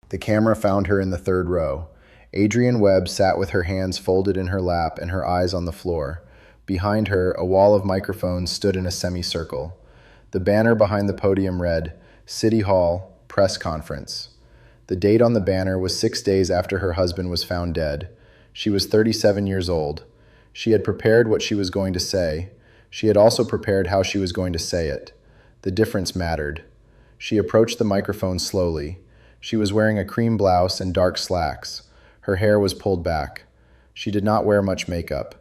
The camera found her in the third row. Adrienne Webb sat with her hands folded in her lap and her eyes on the floor. Behind her, a wall of microphones stood in a semicircle. The banner behind the podium read, City Hall, Press Conference. The date on the banner was 6 days after her husband was found dead. She was 37 years old. She had prepared what she was going to say. She had also prepared how she was going to say it. The difference mattered. She approached the microphone slowly. She was wearing a cream blouse and dark slacks. Her hair was pulled back. She did not wear much makeup.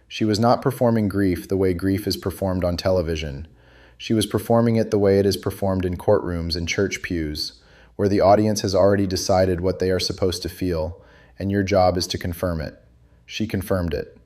She was not performing grief the way grief is performed on television. She was performing it the way it is performed in courtrooms and church pews, where the audience has already decided what they are supposed to feel, and your job is to confirm it. She confirmed it.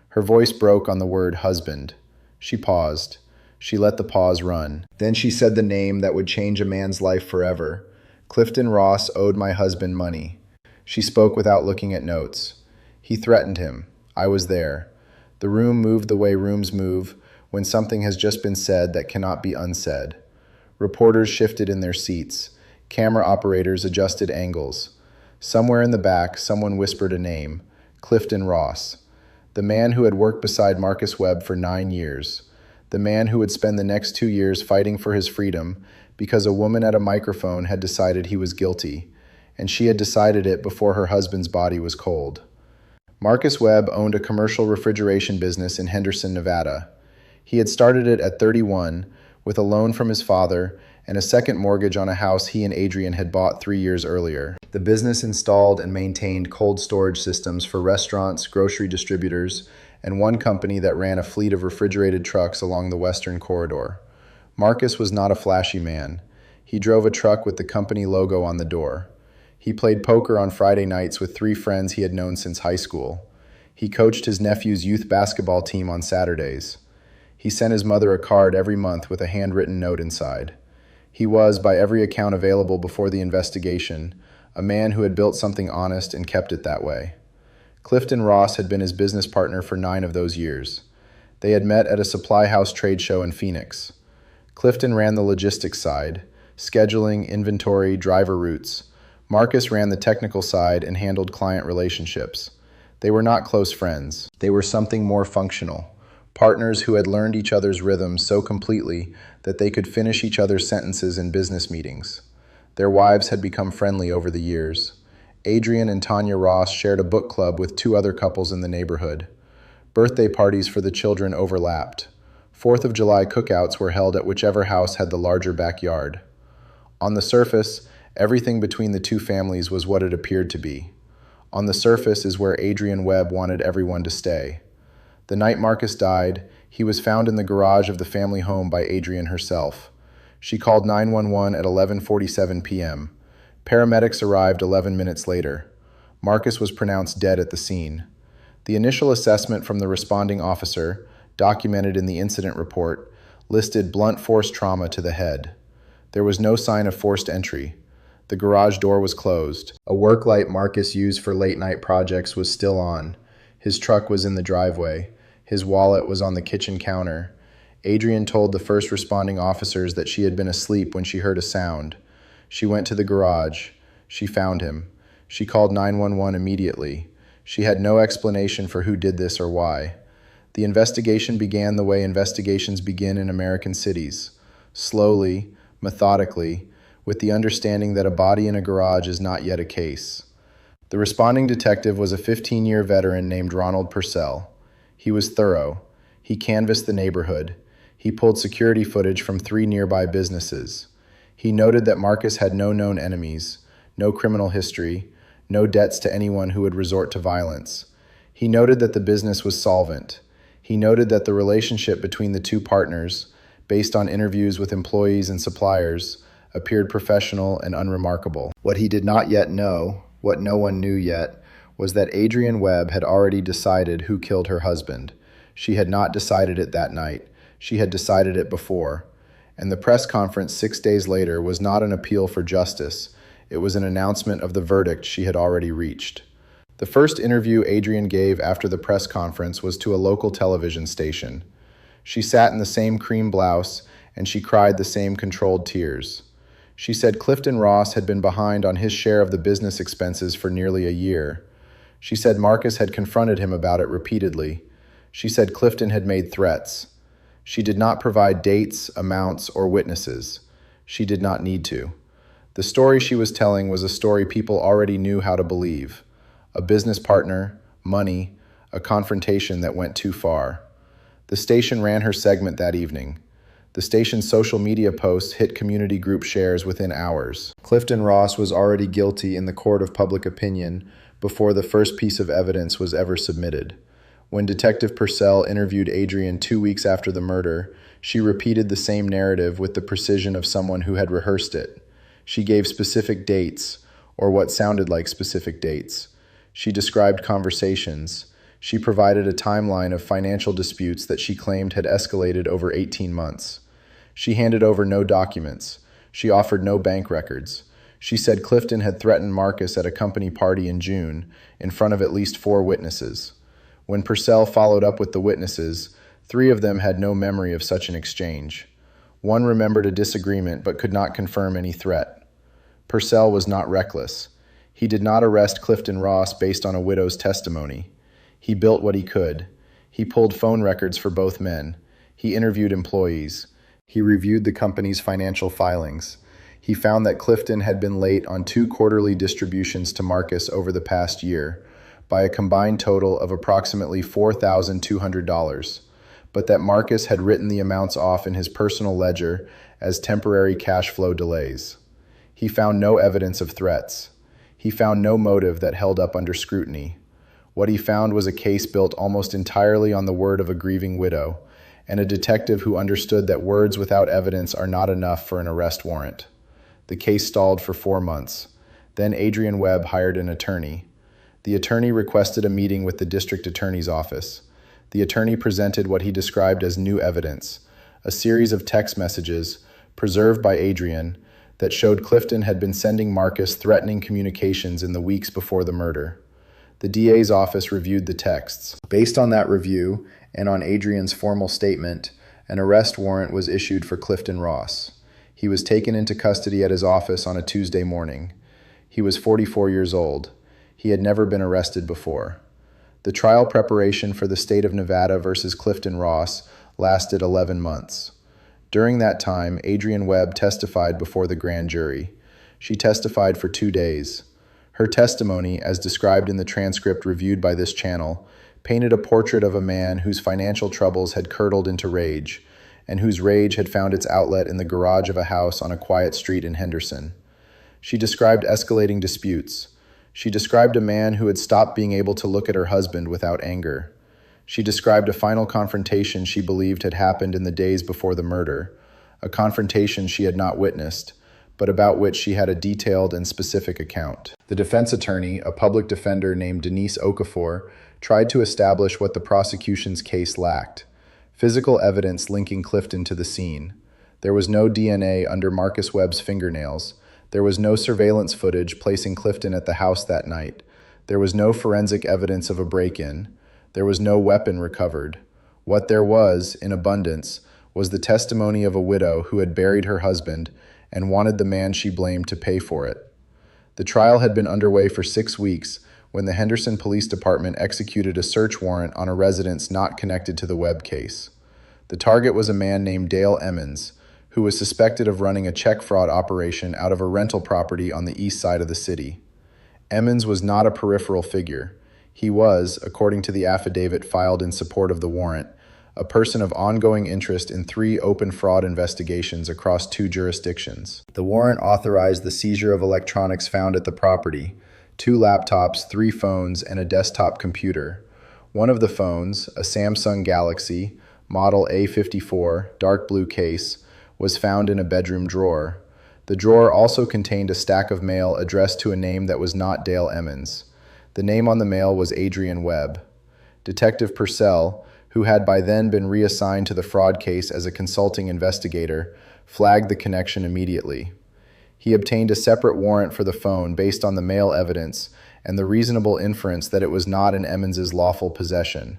Her voice broke on the word husband. She paused. She let the pause run. Then she said the name that would change a man's life forever. Clifton Ross owed my husband money. She spoke without looking at notes. He threatened him. I was there. The room moved the way rooms move when something has just been said that cannot be unsaid. Reporters shifted in their seats. Camera operators adjusted angles. Somewhere in the back, someone whispered a name, Clifton Ross, the man who had worked beside Marcus Webb for 9 years, the man who would spend the next 2 years fighting for his freedom because a woman at a microphone had decided he was guilty, and she had decided it before her husband's body was cold. Marcus Webb owned a commercial refrigeration business in Henderson, Nevada. He had started it at 31 with a loan from his father and a second mortgage on a house he and Adrienne had bought 3 years earlier. The business installed and maintained cold storage systems for restaurants, grocery distributors, and one company that ran a fleet of refrigerated trucks along the western corridor. Marcus was not a flashy man. He drove a truck with the company logo on the door. He played poker on Friday nights with 3 friends he had known since high school. He coached his nephew's youth basketball team on Saturdays. He sent his mother a card every month with a handwritten note inside. He was, by every account available before the investigation, a man who had built something honest and kept it that way. Clifton Ross had been his business partner for 9 of those years. They had met at a supply house trade show in Phoenix. Clifton ran the logistics side, scheduling, inventory, driver routes. Marcus ran the technical side and handled client relationships. They were not close friends. They were something more functional. Partners who had learned each other's rhythms so completely that they could finish each other's sentences in business meetings. Their wives had become friendly over the years. Adrienne and Tanya Ross shared a book club with 2 other couples in the neighborhood. Birthday parties for the children overlapped. 4th of July cookouts were held at whichever house had the larger backyard. On the surface, everything between the 2 families was what it appeared to be. On the surface is where Adrienne Webb wanted everyone to stay. The night Marcus died, he was found in the garage of the family home by Adrienne herself. She called 911 at 11:47 p.m. Paramedics arrived 11 minutes later. Marcus was pronounced dead at the scene. The initial assessment from the responding officer, documented in the incident report, listed blunt force trauma to the head. There was no sign of forced entry. The garage door was closed. A work light Marcus used for late-night projects was still on. His truck was in the driveway. His wallet was on the kitchen counter. Adrienne told the first responding officers that she had been asleep when she heard a sound. She went to the garage. She found him. She called 911 immediately. She had no explanation for who did this or why. The investigation began the way investigations begin in American cities. Slowly, methodically, with the understanding that a body in a garage is not yet a case. The responding detective was a 15-year veteran named Ronald Purcell. He was thorough. He canvassed the neighborhood. He pulled security footage from 3 nearby businesses. He noted that Marcus had no known enemies, no criminal history, no debts to anyone who would resort to violence. He noted that the business was solvent. He noted that the relationship between the 2 partners, based on interviews with employees and suppliers, appeared professional and unremarkable. What he did not yet know, what no one knew yet, was that Adrienne Webb had already decided who killed her husband. She had not decided it that night. She had decided it before. And the press conference 6 days later was not an appeal for justice. It was an announcement of the verdict she had already reached. The first interview Adrienne gave after the press conference was to a local television station. She sat in the same cream blouse, and she cried the same controlled tears. She said Clifton Ross had been behind on his share of the business expenses for nearly a year. She said Marcus had confronted him about it repeatedly. She said Clifton had made threats. She did not provide dates, amounts, or witnesses. She did not need to. The story she was telling was a story people already knew how to believe. A business partner, money, a confrontation that went too far. The station ran her segment that evening. The station's social media posts hit community group shares within hours. Clifton Ross was already guilty in the court of public opinion before the first piece of evidence was ever submitted. When Detective Purcell interviewed Adrian 2 weeks after the murder, she repeated the same narrative with the precision of someone who had rehearsed it. She gave specific dates, or what sounded like specific dates. She described conversations. She provided a timeline of financial disputes that she claimed had escalated over 18 months. She handed over no documents. She offered no bank records. She said Clifton had threatened Marcus at a company party in June, in front of at least 4 witnesses. When Purcell followed up with the witnesses, 3 of them had no memory of such an exchange. One remembered a disagreement but could not confirm any threat. Purcell was not reckless. He did not arrest Clifton Ross based on a widow's testimony. He built what he could. He pulled phone records for both men. He interviewed employees. He reviewed the company's financial filings. He found that Clifton had been late on 2 quarterly distributions to Marcus over the past year, by a combined total of approximately $4,200, but that Marcus had written the amounts off in his personal ledger as temporary cash flow delays. He found no evidence of threats. He found no motive that held up under scrutiny. What he found was a case built almost entirely on the word of a grieving widow, and a detective who understood that words without evidence are not enough for an arrest warrant. The case stalled for 4 months. Then Adrian Webb hired an attorney. The attorney requested a meeting with the district attorney's office. The attorney presented what he described as new evidence, a series of text messages, preserved by Adrian, that showed Clifton had been sending Marcus threatening communications in the weeks before the murder. The DA's office reviewed the texts. Based on that review, and on Adrian's formal statement, an arrest warrant was issued for Clifton Ross. He was taken into custody at his office on a Tuesday morning. He was 44 years old. He had never been arrested before. The trial preparation for the state of Nevada versus Clifton Ross lasted 11 months. During that time, Adrian Webb testified before the grand jury. She testified for 2 days. Her testimony, as described in the transcript reviewed by this channel, painted a portrait of a man whose financial troubles had curdled into rage, and whose rage had found its outlet in the garage of a house on a quiet street in Henderson. She described escalating disputes. She described a man who had stopped being able to look at her husband without anger. She described a final confrontation she believed had happened in the days before the murder, a confrontation she had not witnessed, but about which she had a detailed and specific account. The defense attorney, a public defender named Denise Okafor, tried to establish what the prosecution's case lacked: physical evidence linking Clifton to the scene. There was no DNA under Marcus Webb's fingernails. There was no surveillance footage placing Clifton at the house that night. There was no forensic evidence of a break-in. There was no weapon recovered. What there was, in abundance, was the testimony of a widow who had buried her husband and wanted the man she blamed to pay for it. The trial had been underway for 6 weeks when the Henderson Police Department executed a search warrant on a residence not connected to the Webb case. The target was a man named Dale Emmons, who was suspected of running a check fraud operation out of a rental property on the east side of the city. Emmons was not a peripheral figure. He was, according to the affidavit filed in support of the warrant, a person of ongoing interest in 3 open fraud investigations across 2 jurisdictions. The warrant authorized the seizure of electronics found at the property: 2 laptops, 3 phones, and a desktop computer. One of the phones, a Samsung Galaxy, model A54, dark blue case, was found in a bedroom drawer. The drawer also contained a stack of mail addressed to a name that was not Dale Emmons. The name on the mail was Adrian Webb. Detective Purcell, who had by then been reassigned to the fraud case as a consulting investigator, flagged the connection immediately. He obtained a separate warrant for the phone based on the mail evidence and the reasonable inference that it was not in Emmons's lawful possession.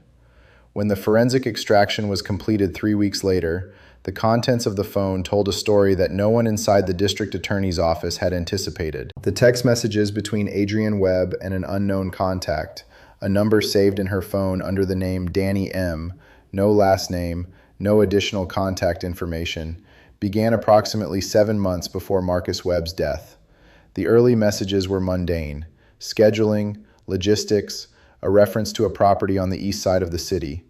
When the forensic extraction was completed 3 weeks later, The contents of the phone told a story that no one inside the district attorney's office had anticipated. The text messages between Adrienne Webb and an unknown contact, a number saved in her phone under the name Danny M., no last name, no additional contact information, began approximately 7 months before Marcus Webb's death. The early messages were mundane: scheduling, logistics, a reference to a property on the east side of the city.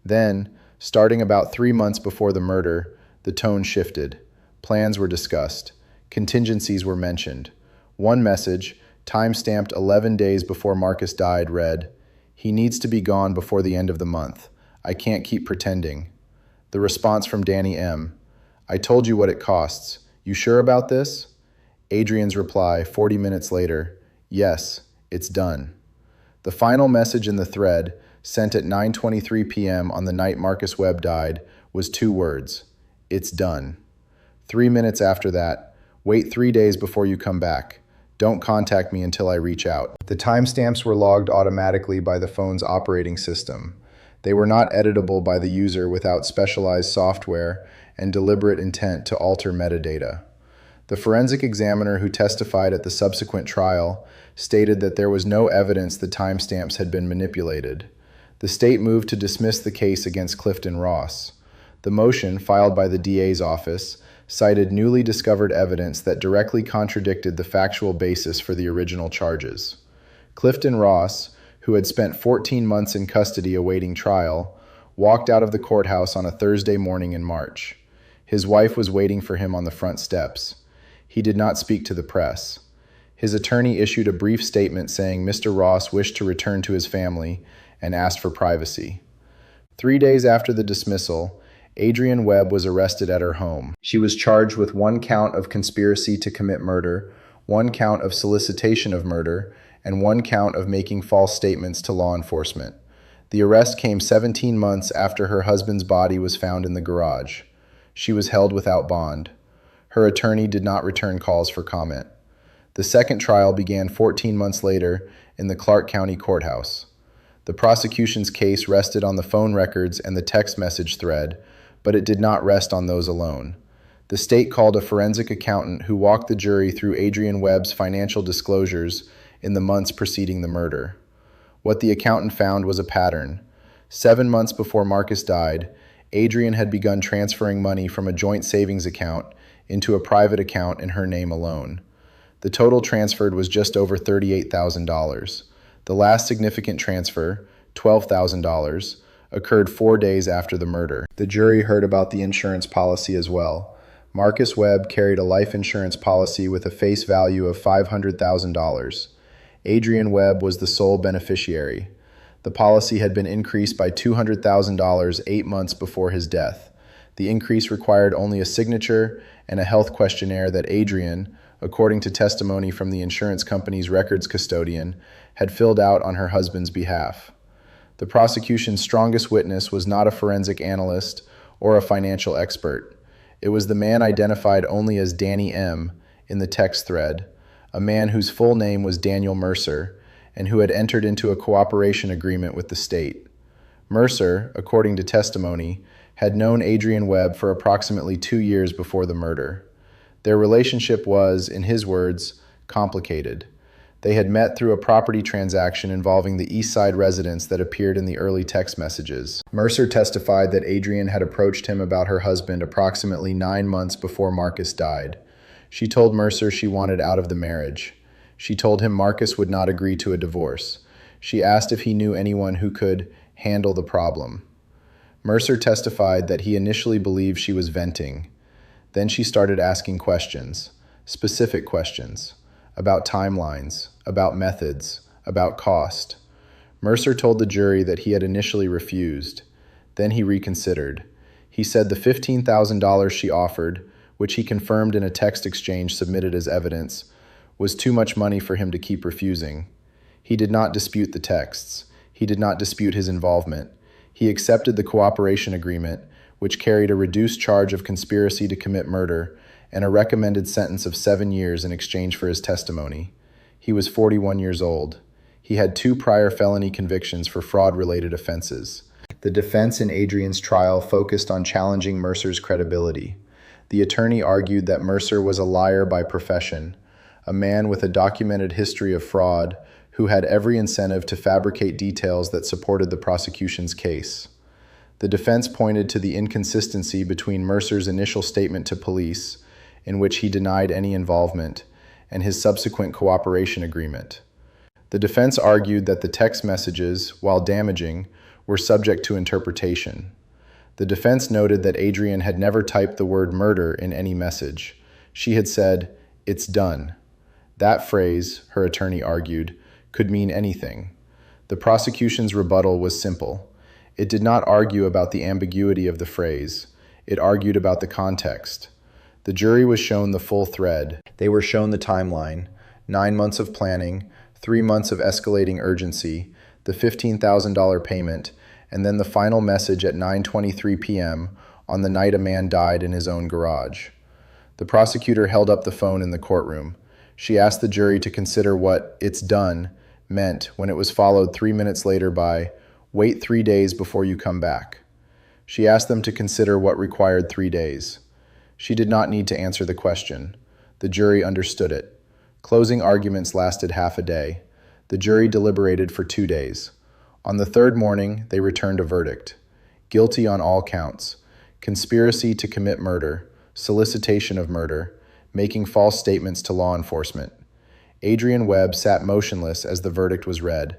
Then, starting about 3 months before the murder, the tone shifted. Plans were discussed. Contingencies were mentioned. One message, time-stamped 11 days before Marcus died, read, "He needs to be gone before the end of the month. I can't keep pretending." The response from Danny M., "I told you what it costs. You sure about this?" Adrian's reply, 40 minutes later, "Yes, it's done." The final message in the thread, sent at 9:23 p.m. on the night Marcus Webb died, was 2 words: "It's done." 3 minutes after that, "Wait 3 days before you come back. Don't contact me until I reach out." The timestamps were logged automatically by the phone's operating system. They were not editable by the user without specialized software and deliberate intent to alter metadata. The forensic examiner who testified at the subsequent trial stated that there was no evidence the timestamps had been manipulated. The state moved to dismiss the case against Clifton Ross. The motion, filed by the DA's office, cited newly discovered evidence that directly contradicted the factual basis for the original charges. Clifton Ross, who had spent 14 months in custody awaiting trial, walked out of the courthouse on a Thursday morning in March. His wife was waiting for him on the front steps. He did not speak to the press. His attorney issued a brief statement saying Mr. Ross wished to return to his family and asked for privacy. 3 days after the dismissal, Adrienne Webb was arrested at her home. She was charged with 1 count of conspiracy to commit murder, 1 count of solicitation of murder, and 1 count of making false statements to law enforcement. The arrest came 17 months after her husband's body was found in the garage. She was held without bond. Her attorney did not return calls for comment. The second trial began 14 months later in the Clark County Courthouse. The prosecution's case rested on the phone records and the text message thread, but it did not rest on those alone. The state called a forensic accountant who walked the jury through Adrienne Webb's financial disclosures in the months preceding the murder. What the accountant found was a pattern. 7 months before Marcus died, Adrienne had begun transferring money from a joint savings account into a private account in her name alone. The total transferred was just over $38,000. The last significant transfer, $12,000, occurred 4 days after the murder. The jury heard about the insurance policy as well. Marcus Webb carried a life insurance policy with a face value of $500,000. Adrienne Webb was the sole beneficiary. The policy had been increased by $200,000 8 months before his death. The increase required only a signature and a health questionnaire that Adrienne, according to testimony from the insurance company's records custodian, had filled out on her husband's behalf. The prosecution's strongest witness was not a forensic analyst or a financial expert. It was the man identified only as Danny M. in the text thread, a man whose full name was Daniel Mercer, and who had entered into a cooperation agreement with the state. Mercer, according to testimony, had known Adrienne Webb for approximately 2 years before the murder. Their relationship was, in his words, complicated. They had met through a property transaction involving the East Side residence that appeared in the early text messages. Mercer testified that Adrienne had approached him about her husband approximately 9 months before Marcus died. She told Mercer she wanted out of the marriage. She told him Marcus would not agree to a divorce. She asked if he knew anyone who could handle the problem. Mercer testified that he initially believed she was venting. Then she started asking questions, specific questions, about timelines, about methods, about cost. Mercer told the jury that he had initially refused. Then he reconsidered. He said the $15,000 she offered, which he confirmed in a text exchange submitted as evidence, was too much money for him to keep refusing. He did not dispute the texts. He did not dispute his involvement. He accepted the cooperation agreement, which carried a reduced charge of conspiracy to commit murder and a recommended sentence of 7 years in exchange for his testimony. He was 41 years old. He had 2 prior felony convictions for fraud-related offenses. The defense in Adrian's trial focused on challenging Mercer's credibility. The attorney argued that Mercer was a liar by profession, a man with a documented history of fraud who had every incentive to fabricate details that supported the prosecution's case. The defense pointed to the inconsistency between Mercer's initial statement to police, in which he denied any involvement, and his subsequent cooperation agreement. The defense argued that the text messages, while damaging, were subject to interpretation. The defense noted that Adrian had never typed the word murder in any message. She had said, "It's done." That phrase, her attorney argued, could mean anything. The prosecution's rebuttal was simple. It did not argue about the ambiguity of the phrase. It argued about the context. The jury was shown the full thread. They were shown the timeline, 9 months of planning, 3 months of escalating urgency, the $15,000 payment, and then the final message at 9:23 p.m. on the night a man died in his own garage. The prosecutor held up the phone in the courtroom. She asked the jury to consider what "it's done" meant when it was followed 3 minutes later by "wait 3 days before you come back." She asked them to consider what required 3 days. She did not need to answer the question. The jury understood it. Closing arguments lasted half a day. The jury deliberated for 2 days. On the third morning, they returned a verdict. Guilty on all counts: conspiracy to commit murder, solicitation of murder, making false statements to law enforcement. Adrian Webb sat motionless as the verdict was read.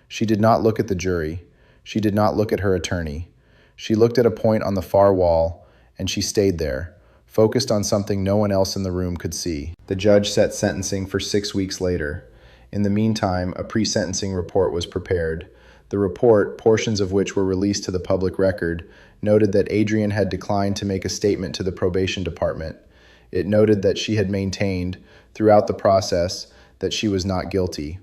She did not look at the jury. She did not look at her attorney. She looked at a point on the far wall, and she stayed there, focused on something no one else in the room could see. The judge set sentencing for 6 weeks later. In the meantime, a pre-sentencing report was prepared. The report, portions of which were released to the public record, noted that Adrian had declined to make a statement to the probation department. It noted that she had maintained, throughout the process, that she was not guilty.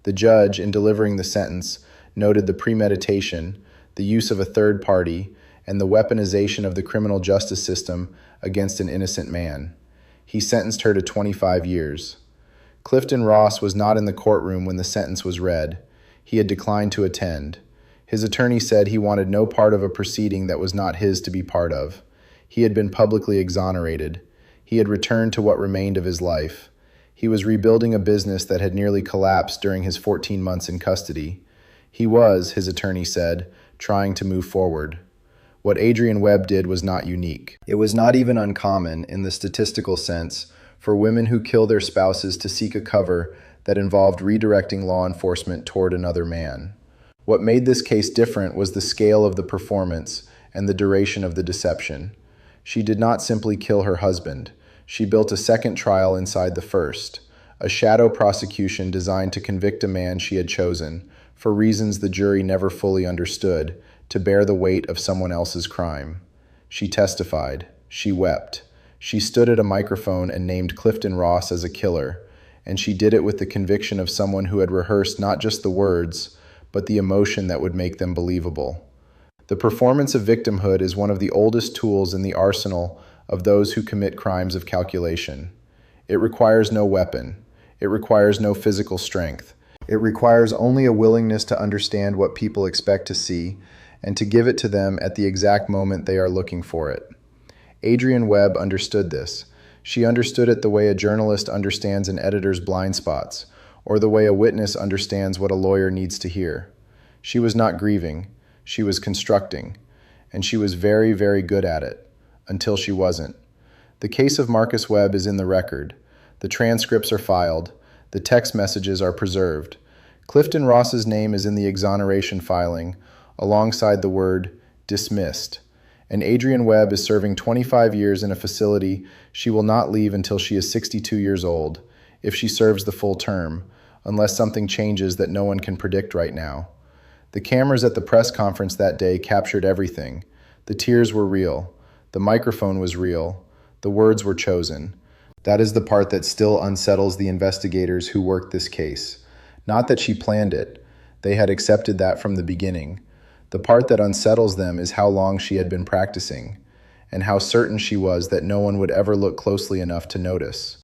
The judge, in delivering the sentence, noted the premeditation, the use of a third party, and the weaponization of the criminal justice system against an innocent man. He sentenced her to 25 years. Clifton Ross was not in the courtroom when the sentence was read. He had declined to attend. His attorney said he wanted no part of a proceeding that was not his to be part of. He had been publicly exonerated. He had returned to what remained of his life. He was rebuilding a business that had nearly collapsed during his 14 months in custody. He was, his attorney said, trying to move forward. What Adrian Webb did was not unique. It was not even uncommon, in the statistical sense, for women who kill their spouses to seek a cover that involved redirecting law enforcement toward another man. What made this case different was the scale of the performance and the duration of the deception. She did not simply kill her husband. She built a second trial inside the first, a shadow prosecution designed to convict a man she had chosen, for reasons the jury never fully understood, to bear the weight of someone else's crime. She testified. She wept. She stood at a microphone and named Clifton Ross as a killer, and she did it with the conviction of someone who had rehearsed not just the words, but the emotion that would make them believable. The performance of victimhood is one of the oldest tools in the arsenal of those who commit crimes of calculation. It requires no weapon. It requires no physical strength. It requires only a willingness to understand what people expect to see and to give it to them at the exact moment they are looking for it. Adrian Webb understood this. She understood it the way a journalist understands an editor's blind spots, or the way a witness understands what a lawyer needs to hear. She was not grieving. She was constructing. And she was very, very good at it, until she wasn't. The case of Marcus Webb is in the record. The transcripts are filed. The text messages are preserved. Clifton Ross's name is in the exoneration filing, alongside the word dismissed. And Adrian Webb is serving 25 years in a facility she will not leave until she is 62 years old, if she serves the full term, unless something changes that no one can predict right now. The cameras at the press conference that day captured everything. The tears were real. The microphone was real. The words were chosen. That is the part that still unsettles the investigators who worked this case. Not that she planned it. They had accepted that from the beginning. The part that unsettles them is how long she had been practicing, and how certain she was that no one would ever look closely enough to notice.